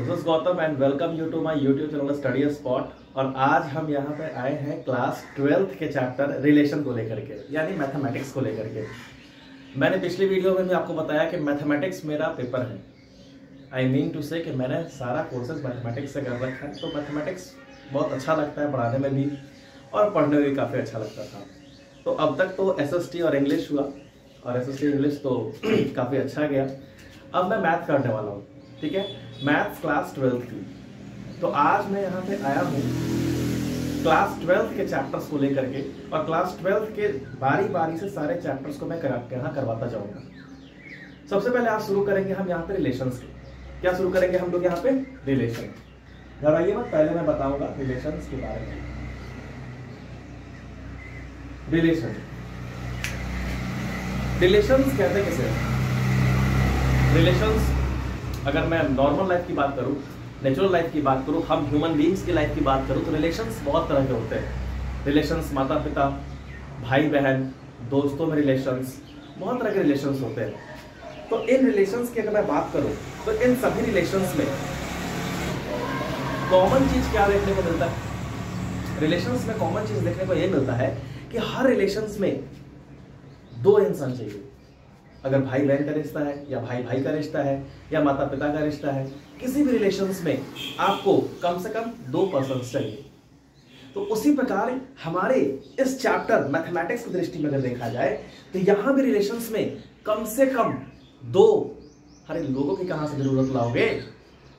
This is Gautam and welcome you to my YouTube channel study spot. और आज हम यहाँ पे आए हैं क्लास 12th के चैप्टर रिलेशन को लेकर के, यानी मैथमेटिक्स को लेकर के। मैंने पिछली वीडियो में भी आपको बताया कि मैथमेटिक्स मेरा पेपर है। आई मीन टू से कि मैंने सारा कोर्सेज मैथमेटिक्स से कर रखा है, तो मैथमेटिक्स बहुत अच्छा लगता है पढ़ाने में भी और पढ़ने में भी काफ़ी अच्छा लगता था। तो अब तक तो SST और इंग्लिश हुआ, और SST इंग्लिश तो काफ़ी अच्छा गया। अब मैं मैथ करने वाला हूँ, ठीक है, मैथ्स क्लास 12th की। तो आज मैं यहाँ पे आया हूँ क्लास 12th के चैप्टर्स को लेकर के, और क्लास 12th के बारी बारी से सारे चैप्टर्स को मैं यहाँ करवाता जाऊँगा। सबसे पहले आज शुरू करेंगे हम यहाँ पे रिलेशंस के। क्या शुरू करेंगे हम लोग यहाँ पे? रिलेशन। घबराइए मत, पहले मैं बताऊंगा रिलेशंस के बारे में। रिलेशंस कहते किसे? रिलेशंस अगर मैं नॉर्मल लाइफ की बात करूं, नेचुरल लाइफ की बात करूं, हम ह्यूमन बीइंग्स की लाइफ की बात करूं, तो रिलेशंस बहुत तरह के होते हैं। रिलेशंस माता पिता, भाई बहन, दोस्तों में रिलेशंस, बहुत तरह के रिलेशंस होते हैं। तो इन रिलेशंस की अगर मैं बात करूं तो इन सभी रिलेशंस में कॉमन चीज क्या देखने को मिलता है? रिलेशंस में कॉमन चीज देखने को यह मिलता है कि हर रिलेशंस में दो इंसान चाहिए। अगर भाई बहन का रिश्ता है, या भाई भाई का रिश्ता है, या माता पिता का रिश्ता है, किसी भी रिलेशंस में आपको कम से कम दो पर्सन्स चाहिए। तो उसी प्रकार हमारे इस चैप्टर मैथमेटिक्स की दृष्टि में अगर देखा जाए तो यहां भी रिलेशंस में कम से कम दो। अरे लोगों की कहां से जरूरत लाओगे?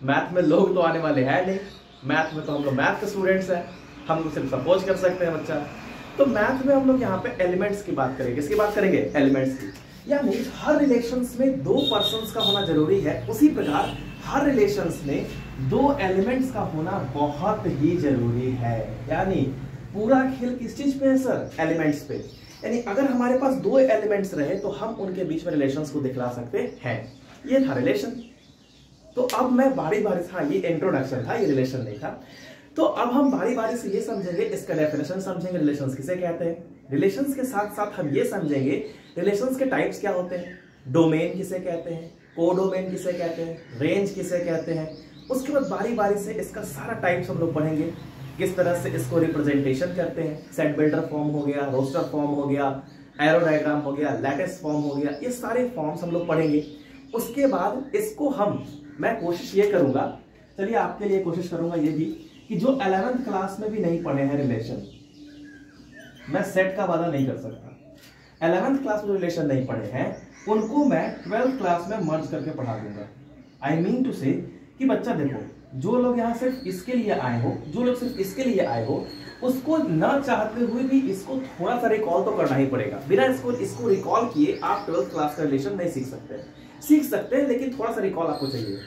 मैथ में लोग तो आने वाले हैं नहीं। मैथ में तो हम लोग मैथ के स्टूडेंट्स हैं, हम लोग सिर्फ सपोज कर सकते हैं बच्चा। तो मैथ में हम लोग यहाँ पे एलिमेंट्स की बात करेंगे। किसकी बात करेंगे? एलिमेंट्स की। यानी हर रिलेशंस में दो पर्सन्स का होना जरूरी है, उसी प्रकार हर रिलेशंस में दो एलिमेंट्स का होना बहुत ही जरूरी है। यानी पूरा खेल किस चीज पे है सर? एलिमेंट्स पे। यानी अगर हमारे पास दो एलिमेंट्स रहे तो हम उनके बीच में रिलेशंस को दिखला सकते हैं। ये था रिलेशन। तो अब मैं बारी बारी से, हाँ ये इंट्रोडक्शन था, ये रिलेशन नहीं था। तो अब हम बारी बारी से ये समझेंगे, इसका डेफिनेशन समझेंगे, रिलेशंस किसे कहते हैं। रिलेशंस के साथ साथ हम ये समझेंगे रिलेशंस के टाइप्स क्या होते हैं, डोमेन किसे कहते हैं, कोडोमेन किसे कहते हैं, रेंज किसे कहते हैं। उसके बाद बारी बारी से इसका सारा टाइप्स हम लोग पढ़ेंगे, किस तरह से इसको रिप्रेजेंटेशन करते हैं। सेट बिल्डर फॉर्म हो गया, रोस्टर फॉर्म हो गया, एरो डायग्राम हो गया, लैटिस फॉर्म हो गया, ये सारे फॉर्म्स हम लोग पढ़ेंगे। उसके बाद इसको मैं कोशिश ये करूंगा, चलिए आपके लिए कोशिश करूंगा ये भी, कि जो 11th क्लास में भी नहीं पढ़े हैं रिलेशन, मैं सेट का वादा नहीं कर सकता। 11th क्लास में रिलेशन नहीं पढ़े हैं उनको मैं 12th क्लास में मर्ज करके पढ़ा दूंगा। आई मीन टू से कि बच्चा देखो, जो लोग यहाँ सिर्फ इसके लिए आए हो, जो लोग सिर्फ इसके लिए आए हो, उसको न चाहते हुए भी इसको थोड़ा सा रिकॉल तो करना ही पड़ेगा। बिना इसको रिकॉल किए आप 12th क्लास का रिलेशन नहीं सीख सकते हैं, लेकिन थोड़ा सा रिकॉल आपको चाहिए।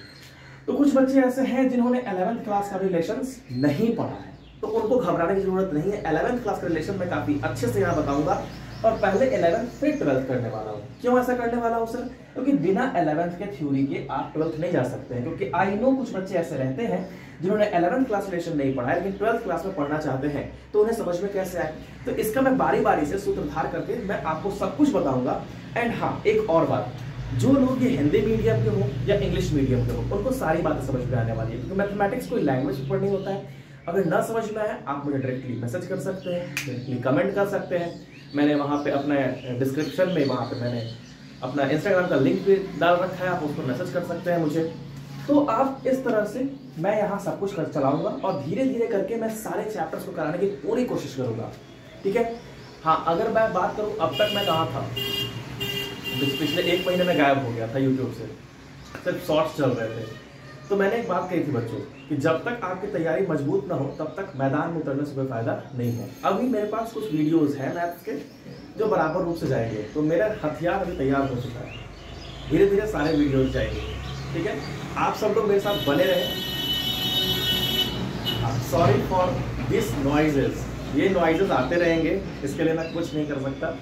तो कुछ बच्चे ऐसे हैं जिन्होंने 11th क्लास का रिलेशंस नहीं पढ़ा है, तो उनको घबराने की जरूरत नहीं है। 11th क्लास का रिलेशन मैं काफी अच्छे से यहाँ बताऊंगा, और पहले 11th फिर 12th करने वाला हूँ। क्यों ऐसा करने वाला हूँ सर? क्योंकि बिना 11th के थ्योरी के आप 12th नहीं जा सकते हैं। क्योंकि आई नो कुछ बच्चे ऐसे रहते हैं जिन्होंने 11th क्लास रिलेशन नहीं पढ़ा है, लेकिन 12th क्लास में पढ़ना चाहते हैं, तो उन्हें समझ में कैसे आए। तो इसका मैं बारी बारी से सूत्रधार करके मैं आपको सब कुछ बताऊंगा। एंड हाँ, एक और बात, जो लोग ये हिंदी मीडियम के हो या इंग्लिश मीडियम के हो, उनको सारी बातें समझ में आने वाली है। क्योंकि मैथमेटिक्स कोई लैंग्वेज में पढ़नी होता है। अगर ना समझ में आए आप मुझे डायरेक्टली मैसेज कर सकते हैं, डायरेक्टली कमेंट कर सकते हैं। मैंने वहाँ पे अपने डिस्क्रिप्शन में वहाँ पे मैंने अपना इंस्टाग्राम का लिंक भी डाल रखा है, आप उसको मैसेज कर सकते हैं मुझे। तो आप इस तरह से मैं यहाँ सब कुछ कर चलाऊंगा, और धीरे धीरे करके मैं सारे चैप्टर्स को कराने की पूरी कोशिश करूँगा, ठीक है। हाँ, अगर मैं बात करूँ अब तक मैं कहाँ था, पिछले 1 महीने में गायब हो गया था यूट्यूब से, सिर्फ शॉर्ट्स चल रहे थे। तो मैंने एक बात कही थी बच्चों कि जब तक आपकी तैयारी मजबूत ना हो तब तक मैदान में उतरने से कोई फायदा नहीं है। अभी मेरे पास कुछ वीडियोस हैं मैथ्स के जो बराबर रूप से जाएंगे, तो मेरा हथियार अभी तैयार हो चुका है। धीरे धीरे सारे वीडियोस जाएंगे, ठीक है। आप सब लोग मेरे साथ बने रहें। सॉरी फॉर दिस नॉइजेस, ये नॉइजेस आते रहेंगे, इसके लिए मैं कुछ नहीं कर सकता।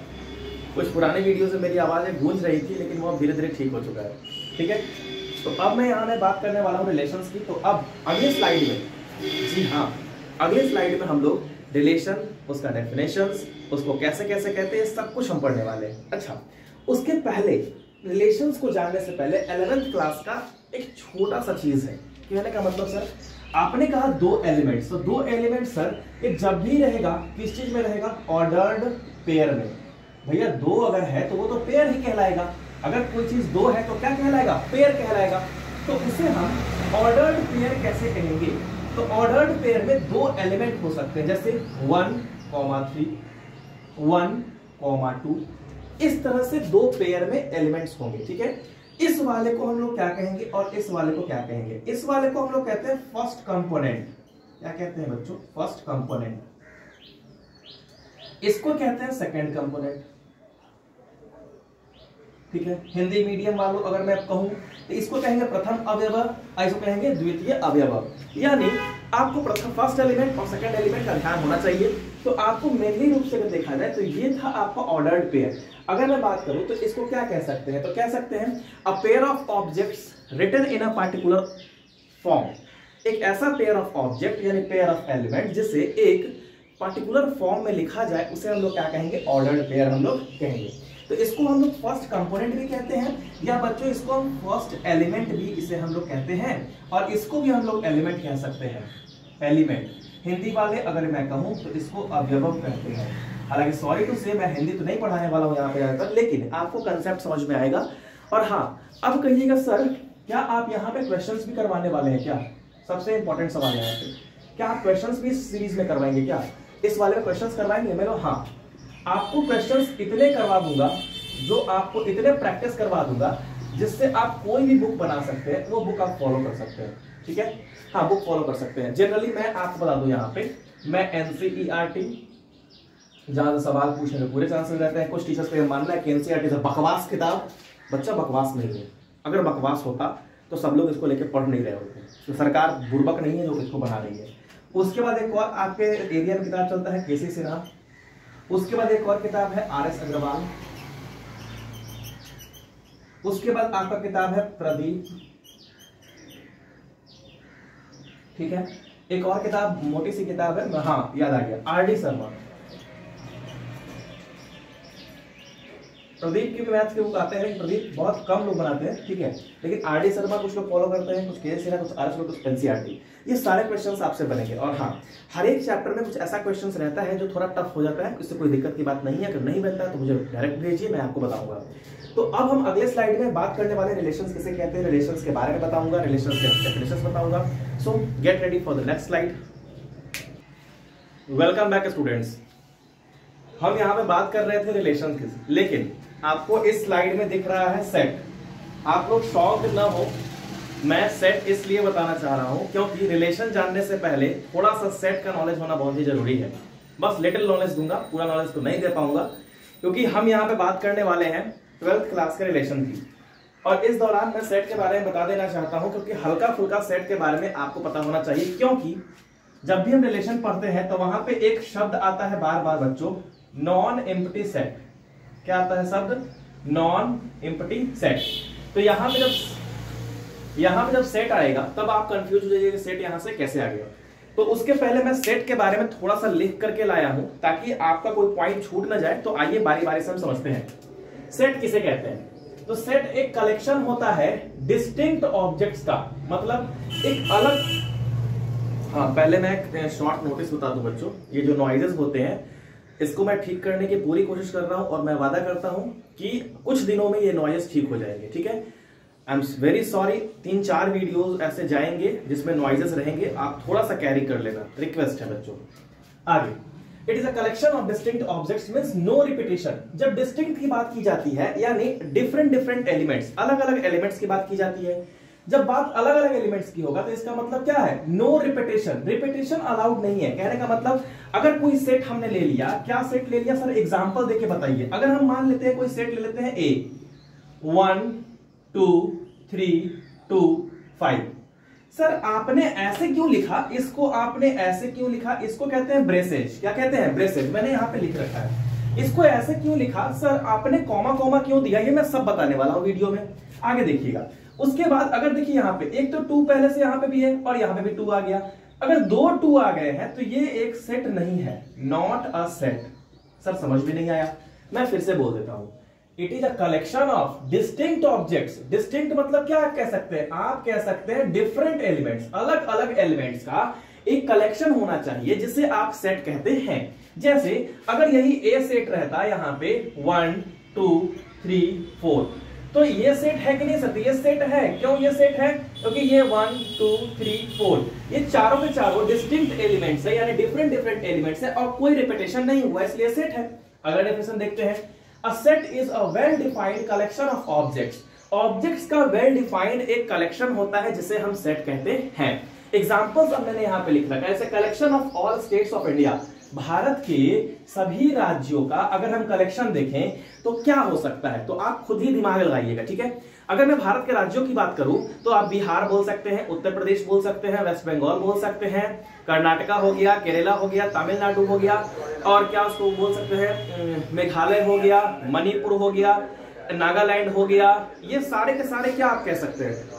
कुछ पुराने वीडियो से मेरी आवाज़ें गूंज रही थी, लेकिन वो अब धीरे धीरे ठीक हो चुका है, ठीक है। तो अब मैं यहाँ बात करने वाला हूँ रिलेशंस की। तो अब अगले स्लाइड में, जी हाँ, अगले स्लाइड में हम लोग रिलेशन, उसका डेफिनेशंस, उसको कैसे कैसे कहते हैं, सब कुछ हम पढ़ने वाले हैं। अच्छा, उसके पहले रिलेशंस को जानने से पहले 11th क्लास का एक छोटा सा चीज है, कहने का मतलब सर आपने कहा दो एलिमेंट्स, तो दो एलिमेंट सर ये जब भी रहेगा किस चीज में रहेगा, ऑर्डर्ड पेयर में। भैया दो अगर है तो वो तो पेयर ही कहलाएगा, अगर कोई चीज दो है तो क्या कहलाएगा, पेयर कहलाएगा। तो उसे हम ऑर्डर्ड पेयर कैसे कहेंगे, तो ऑर्डर्ड पेयर में दो एलिमेंट हो सकते हैं, जैसे 1,3 1,2, इस तरह से दो पेयर में एलिमेंट्स होंगे, ठीक है। इस वाले को हम लोग क्या कहेंगे और इस वाले को क्या कहेंगे, इस वाले को हम लोग कहते हैं फर्स्ट कंपोनेंट। क्या कहते हैं बच्चों, फर्स्ट कंपोनेंट। इसको कहते हैं सेकंड कंपोनेंट, ठीक है। हिंदी मीडियम वालों अगर मैं कहूं तो इसको कहेंगे प्रथम अवयव, इसको कहेंगे द्वितीय अवयव। यानी आपको प्रथम फर्स्ट एलिमेंट और सेकंड एलिमेंट का ध्यान होना चाहिए। तो आपको मेनली रूप से अगर देखा जाए तो ये था आपका ऑर्डर्ड पेयर। अगर मैं बात करूं तो इसको क्या कह सकते हैं, तो कह सकते हैं a pair of objects written in a particular form. एक ऐसा पेयर ऑफ ऑब्जेक्ट यानी पेयर ऑफ एलिमेंट जिसे एक पार्टिकुलर फॉर्म में लिखा जाए उसे हम लोग क्या कहेंगे, ऑर्डर्ड पेयर हम लोग कहेंगे। तो इसको हम लोग फर्स्ट कंपोनेंट भी कहते हैं, या बच्चों इसको हम फर्स्ट एलिमेंट भी इसे हम लोग कहते हैं, और इसको भी हम लोग एलिमेंट कह सकते हैं, एलिमेंट। हिंदी वाले अगर मैं कहूं तो इसको अवयव कहते हैं। हालांकि सॉरी टू से मैं हिंदी तो नहीं पढ़ाने वाला हूं यहाँ पे जाकर, लेकिन आपको कंसेप्ट समझ में आएगा। और हाँ, अब कहिएगा सर क्या आप यहाँ पे क्वेश्चंस भी करवाने वाले हैं क्या, सबसे इंपॉर्टेंट सवाल है यहाँ पे, क्या आप क्वेश्चंस भी इस सीरीज में करवाएंगे, क्या इस वाले में क्वेश्चंस करवाएंगे। मैं हाँ, आपको क्वेश्चंस इतने करवा दूंगा, जो आपको इतने प्रैक्टिस करवा दूंगा जिससे आप कोई भी बुक बना सकते हैं, वो बुक आप फॉलो कर सकते हैं, ठीक है। हाँ, बुक फॉलो कर सकते हैं। जनरली मैं आपको बता दूं यहाँ पे, मैं एनसीईआरटी जहां से सवाल पूछने के पूरे चांसेस रहते हैं। कुछ टीचर्स का मानना है कि एनसीईआरटी से बकवास किताब, बच्चा बकवास नहीं है। अगर बकवास होता तो सब लोग इसको लेके पढ़ नहीं रहे होते, तो सरकार बुर्बक नहीं है जो इसको बना रही है। उसके बाद एक और आपके एरिया में किताब चलता है केसी सिन्हा, उसके बाद एक और किताब है आरएस अग्रवाल, उसके बाद आपका किताब है प्रदीप, ठीक है। एक और किताब मोटी सी किताब है, हाँ याद आ गया, आरडी शर्मा। प्रदीप की मैथ्स के बुक आते हैं, प्रदीप बहुत कम लोग बनाते हैं, ठीक है। लेकिन आरडी शर्मा कुछ लोग फॉलो करते हैं, कुछ केएस सिन्हा, कुछ आरएस, कुछ एनसीईआरटी। ये सारे क्वेश्चंस आपसे बनेंगे। और हाँ, हर एक चैप्टर में कुछ ऐसा क्वेश्चंस रहता है जो थोड़ा टफ हो जाता है, इससे कोई दिक्कत की बात नहीं है। अगर नहीं बनता है तो मुझे डायरेक्ट भेजिए, मैं आपको बताऊंगा। तो अब हम अगले स्लाइड में बात करने वाले रिलेशंस किसे कहते हैं, रिलेशंस के बारे में बताऊंगा, रिलेशंस के डेफिनेशंस बताऊंगा। सो get ready for the next slide. Welcome back students. हम यहाँ पे बात कर रहे थे रिलेशंस की, लेकिन आपको इस स्लाइड में दिख रहा है सेट। आप लोग शॉक्ड ना हो, मैं सेट इसलिए बताना चाह रहा हूं क्योंकि रिलेशन जानने से पहले थोड़ा सा सेट का नॉलेज होना बहुत ही जरूरी है। बस लिटिल नॉलेज दूंगा, पूरा नॉलेज तो नहीं दे पाऊंगा, क्योंकि हम यहाँ पे बात करने वाले हैं 12th क्लास के रिलेशन की। और इस दौरान मैं सेट के बारे में बता देना चाहता हूं, क्योंकि हल्का फुल्का सेट के बारे में आपको पता होना चाहिए। क्योंकि जब भी हम रिलेशन पढ़ते हैं तो वहां पे एक शब्द आता है बार बार बच्चों, नॉन एम्प्टी सेट। क्या आता है शब्द, नॉन एम्प्टी सेट। तो यहाँ पे जब सेट आएगा तब आप कंफ्यूज हो जाइए कि सेट यहाँ से कैसे आ गया। तो उसके पहले मैं सेट के बारे में थोड़ा सा लिख करके लाया हूं ताकि आपका कोई पॉइंट छूट ना जाए। तो आइए बारी बारी से हम समझते हैं सेट किसे कहते हैं। तो सेट एक कलेक्शन होता है डिस्टिंक्ट ऑब्जेक्ट्स का, मतलब एक अलग। हाँ, पहले मैं एक शॉर्ट नोटिस बता दूं बच्चों, ये जो नॉइजेस होते हैं इसको मैं ठीक करने की पूरी कोशिश कर रहा हूं, और मैं वादा करता हूं कि कुछ दिनों में ये नॉइजेस ठीक हो जाएंगे, ठीक है। I am very sorry, 3-4 videos ऐसे जाएंगे जिसमें नॉइजेस रहेंगे, आप थोड़ा सा कैरी कर लेना, रिक्वेस्ट है बच्चों। आगे, it is a collection of distinct objects, means no repetition. जब डिस्टिंक्ट की बात की जाती है यानी डिफरेंट एलिमेंट्स, अलग अलग एलिमेंट्स की बात की जाती है। जब बात अलग अलग एलिमेंट्स की होगा तो इसका मतलब क्या है, नो रिपीटेशन। रिपीटेशन अलाउड नहीं है। कहने का मतलब अगर कोई सेट हमने ले लिया, क्या सेट ले लिया सर, एग्जांपल देके बताइए। अगर हम मान लेते हैं कोई सेट ले लेते हैं ए, 1 2 3 2 5। सर आपने ऐसे क्यों लिखा, इसको आपने ऐसे क्यों लिखा, इसको कहते हैं ब्रेसेज। क्या कहते हैं, ब्रेसेज। मैंने यहां पे लिख रखा है, इसको ऐसे क्यों लिखा सर, आपने कॉमा कॉमा क्यों दिया, ये मैं सब बताने वाला हूं वीडियो में, आगे देखिएगा। उसके बाद अगर देखिए यहाँ पे एक तो 2 पहले से यहाँ पे भी है और यहाँ पे भी 2 आ गया। अगर 2 2 आ गए हैं तो ये एक सेट नहीं है, नॉट अ सेट। सर समझ में नहीं आया, मैं फिर से बोल देता हूं। It is a collection of distinct objects. Distinct मतलब क्या कह सकते हैं, आप कह सकते हैं डिफरेंट एलिमेंट्स, अलग अलग एलिमेंट्स का एक कलेक्शन होना चाहिए जिसे आप सेट कहते हैं। जैसे अगर यही ए सेट रहता यहां पे 1 2 3 4, तो ये सेट है कि नहीं सर? ये सेट है। क्यों ये सेट है? क्योंकि ये 1 2 3 4 ये चारों के चारों डिस्टिंक्ट एलिमेंट्स है, यानी डिफरेंट डिफरेंट एलिमेंट्स है और कोई रिपीटेशन नहीं हुआ, इसलिए सेट है। अगला डेफिनेशन देखते हैं, a set is a well defined collection of objects. Objects का वेल डिफाइंड एक कलेक्शन होता है जिसे हम सेट कहते हैं। एग्जांपल्स अब मैंने यहां पे लिख रखा है, जैसे collection of all states of India, Bharat के सभी राज्यों का अगर हम कलेक्शन देखें तो क्या हो सकता है, तो आप खुद ही दिमाग लगाइएगा, ठीक है। अगर मैं भारत के राज्यों की बात करूं तो आप बिहार बोल सकते हैं, उत्तर प्रदेश बोल सकते हैं, वेस्ट बंगाल बोल सकते हैं, कर्नाटका हो गया, केरला हो गया, तमिलनाडु हो गया, और क्या उसको बोल सकते हैं, मेघालय हो गया, मणिपुर हो गया, नागालैंड हो गया। ये सारे के सारे क्या आप कह सकते हैं,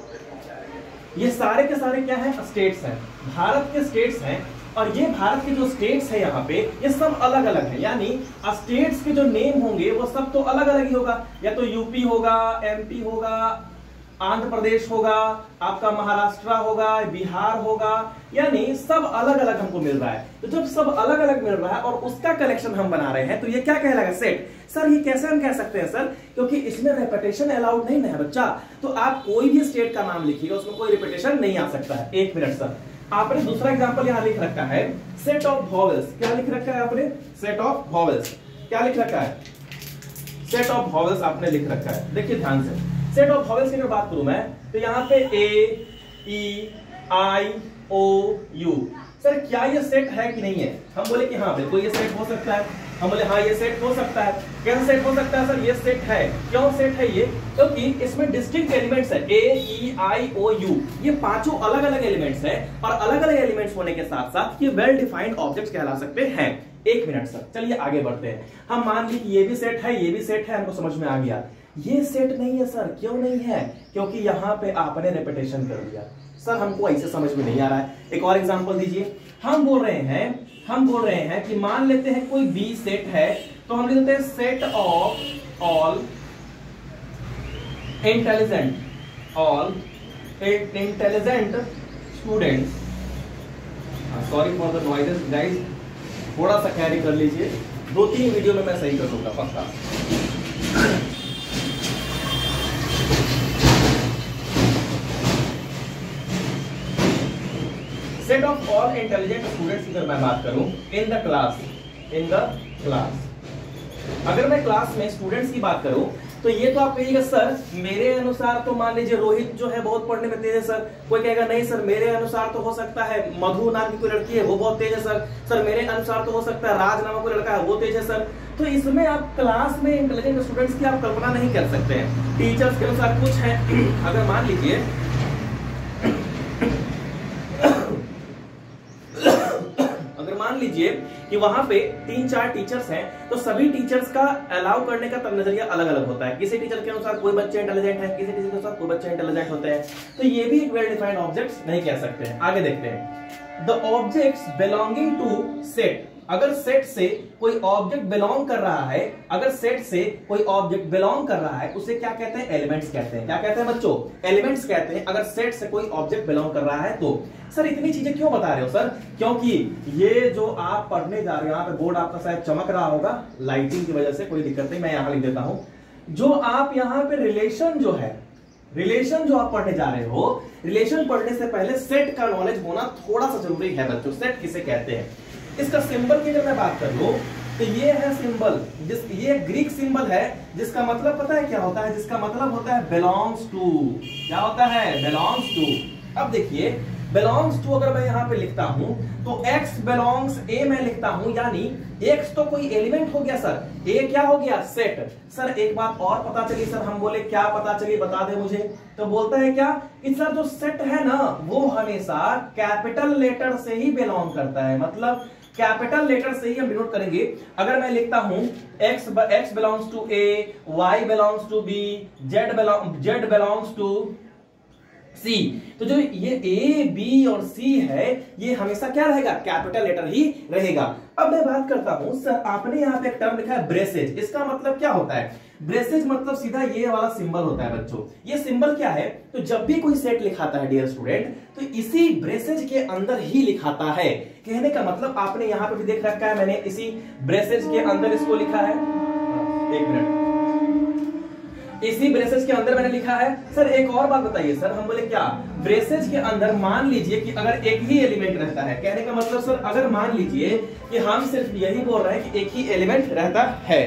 ये सारे के सारे क्या है, स्टेट्स हैं, भारत के स्टेट्स हैं। और ये भारत के जो स्टेट्स है यहाँ पे ये सब अलग अलग है, यानी स्टेट्स के जो नेम होंगे वो सब तो अलग अलग ही होगा, या तो यूपी होगा, एमपी होगा, आंध्र प्रदेश होगा, आपका महाराष्ट्र होगा, बिहार होगा, यानी सब अलग अलग हमको मिल रहा है। तो जब सब अलग अलग मिल रहा है और उसका कलेक्शन हम बना रहे हैं तो ये क्या कहलाएगा, सेट। सर ये कैसे हम कह सकते हैं सर, क्योंकि इसमें रेपिटेशन अलाउड नहीं है बच्चा। तो आप कोई भी स्टेट का नाम लिखिएगा उसमें कोई रिपीटेशन नहीं आ सकता है। एक मिनट सर, आपने दूसरा एग्जांपल यहां लिख रखा है, सेट ऑफ वॉवेल्स। क्या लिख रखा है आपने, सेट ऑफ वॉवेल्स। क्या लिख रखा है, सेट ऑफ वॉवेल्स आपने लिख रखा है। देखिए ध्यान से, सेट ऑफ वॉवेल्स की अगर बात करूं मैं तो यहां पे ए ई आई ओ यू, सर क्या ये सेट है कि नहीं है? हम बोले कि हाँ बिल्कुल ये सेट हो सकता है। हम बोले हाँ ये सेट हो सकता है। कैसे सेट हो सकता है सर? ये सेट है। क्यों सेट है ये? क्योंकि इसमें डिस्टिंक्ट एलिमेंट्स है, ए ई आई ओ यू, ये पांचों अलग अलग एलिमेंट्स है और अलग अलग एलिमेंट्स होने के साथ साथ ये वेल डिफाइंड ऑब्जेक्ट्स कहला सकते हैं। एक मिनट सर, चलिए आगे बढ़ते हैं। हम मान ली कि ये भी सेट है, ये भी सेट है, हमको समझ में आ गया। ये सेट नहीं है सर, क्यों नहीं है? क्योंकि यहां पे आपने रिपीटेशन कर दिया। सर हमको ऐसे समझ में नहीं आ रहा है, एक और एग्जांपल दीजिए। हम बोल रहे हैं कि मान लेते हैं कोई बी सेट है, तो हम लिखते हैं set of all intelligent students. Sorry for the noises guys, थोड़ा सा कैरी कर लीजिए, 2-3 वीडियो में मैं सही कर दूंगा पक्का। Set of all intelligent students की अगर मैं बात करूं इन द क्लास, अगर मैं क्लास में स्टूडेंट्स की बात करूं तो ये तो आप कहिएगा सर मेरे अनुसार तो मान लीजिए रोहित जो है बहुत पढ़ने में तेज है सर। कोई कहेगा नहीं सर मेरे अनुसार तो हो सकता है मधु नाम की कोई लड़की है वो बहुत तेज है सर मेरे अनुसार तो हो सकता है राज नाम का कोई लड़का है वो तेज है सर। तो इसमें आप क्लास में इंटेलिजेंट स्टूडेंट्स की आप कल्पना नहीं कर सकते हैं, टीचर्स के अनुसार कुछ है। अगर मान लीजिए कि वहां पे 3-4 टीचर्स हैं तो सभी टीचर्स का अलाउ करने का नजरिया अलग अलग होता है। किसी टीचर के अनुसार कोई बच्चे इंटेलिजेंट है, किसी टीचर के अनुसार कोई बच्चे इंटेलिजेंट होते हैं, तो ये भी एक वेल डिफाइंड ऑब्जेक्ट्स नहीं कह सकते हैं। आगे देखते हैं, the objects belonging to set. अगर सेट से कोई ऑब्जेक्ट बिलोंग कर रहा है, अगर सेट से कोई ऑब्जेक्ट बिलोंग कर रहा है उसे क्या कहते हैं? एलिमेंट्स कहते हैं। क्या कहते हैं बच्चों? एलिमेंट्स कहते हैं। अगर सेट से कोई ऑब्जेक्ट बिलोंग कर रहा है तो सर इतनी चीजें क्यों बता रहे हो सर? क्योंकि ये जो आप पढ़ने जा रहे हो, यहाँ पे बोर्ड आपका शायद चमक रहा होगा लाइटिंग की वजह से, कोई दिक्कत नहीं, मैं यहां लिख देता हूं। जो आप यहाँ पे रिलेशन जो है, रिलेशन जो आप पढ़ने जा रहे हो, रिलेशन पढ़ने से पहले सेट का नॉलेज होना थोड़ा सा जरूरी है बच्चों। सेट किसे कहते हैं? इसका सिंबल की अगर मैं बात कर लूं तो ये है सिंबल, ये ग्रीक सिंबल है जिसका मतलब पता है क्या होता है? जिसका मतलब होता है बिलोंग्स टू। क्या होता है? Belongs to. अब देखिए बिलोंग्स टू अगर मैं यहां पे लिखता हूं तो x बिलोंग्स a मैं लिखता हूं, यानी x तो कोई एलिमेंट हो गया सर, a क्या हो गया? सेट। सर एक बात और पता चली सर, हम बोले क्या पता चली बता दे मुझे, तो बोलता है क्या कि सर जो सेट है ना वो हमेशा कैपिटल लेटर से ही बिलोंग करता है। मतलब कैपिटल लेटर से ही हम डिनोट करेंगे। अगर मैं लिखता हूं x belongs to a, y belongs to b, z belongs to C. तो जो ये ए बी और सी है ये हमेशा क्या रहेगा, कैपिटल लेटर ही रहेगा। अब मैं बात करता हूं सर, आपने यहां पे एक टर्म लिखा है ब्रेसेज, इसका मतलब क्या होता है? ब्रेसेज मतलब सीधा ये वाला सिंबल होता है बच्चों। ये सिंबल क्या है? तो जब भी कोई सेट लिखाता है डियर स्टूडेंट, तो इसी ब्रेसेज के अंदर ही लिखाता है। कहने का मतलब आपने यहां पे भी देख रखा है, मैंने इसी ब्रेसेज के अंदर इसको लिखा है। एक मिनट, इसी ब्रेसेज के अंदर मैंने लिखा है। सर एक और बात बताइए सर, हम बोले क्या ब्रेसेज के अंदर मान लीजिए कि अगर एक ही एलिमेंट रहता है, कहने का मतलब सर अगर मान लीजिए कि हम सिर्फ यही बोल रहे हैं कि एक ही एलिमेंट रहता है।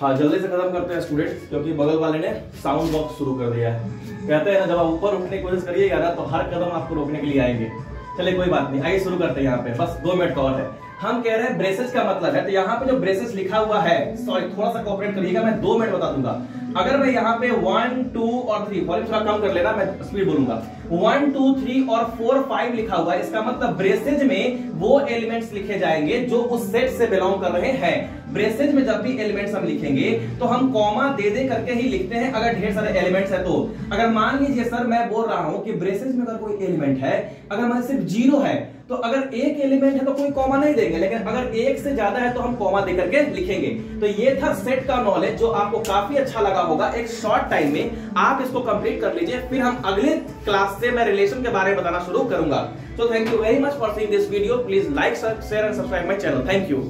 हाँ जल्दी से खत्म करते हैं स्टूडेंट्स, क्योंकि बगल वाले ने साउंड बॉक्स शुरू कर दिया है। कहते हैं ना जब आप ऊपर उठने की कोशिश करिएगा ना तो हर कदम आपको रोकने के लिए आएंगे। चलिए कोई बात नहीं, आइए शुरू करते हैं। यहाँ पे बस 2 मिनट का और है। हम कह रहे हैं ब्रेसेस का मतलब है, तो यहाँ पे जो ब्रेसेस लिखा हुआ है, सॉरी थोड़ा सा कोऑपरेट करिएगा, मैं 2 मिनट बता दूंगा। अगर मैं यहाँ पे 1 2 और 3, वॉल्यूम थोड़ा कम कर लेना, मैं स्पीड बोलूंगा। 1 2 3 और 4 5 लिखा हुआ है, इसका मतलब ब्रेसेज में वो एलिमेंट्स लिखे जाएंगे जो उस सेट से बिलोंग कर रहे हैं। ब्रेसेज में जब भी एलिमेंट्स हम लिखेंगे तो हम कॉमा दे दे करके ही लिखते हैं, अगर ढेर सारे एलिमेंट्स है तो। अगर मान लीजिए सर मैं बोल रहा हूं कि ब्रेसेज में अगर कोई एलिमेंट है, अगर मान सिर्फ 0 है, तो अगर एक एलिमेंट है तो कोई कॉमा नहीं देंगे, लेकिन अगर एक से ज्यादा है तो हम कॉमा दे करके लिखेंगे। तो ये था सेट का नॉलेज, जो आपको काफी अच्छा लगा होगा। एक शॉर्ट टाइम में आप इसको कंप्लीट कर लीजिए, फिर हम अगले क्लास से मैं रिलेशन के बारे में बताना शुरू करूंगा। So thank you very much for seeing this video. Please like, share and subscribe my channel. Thank you.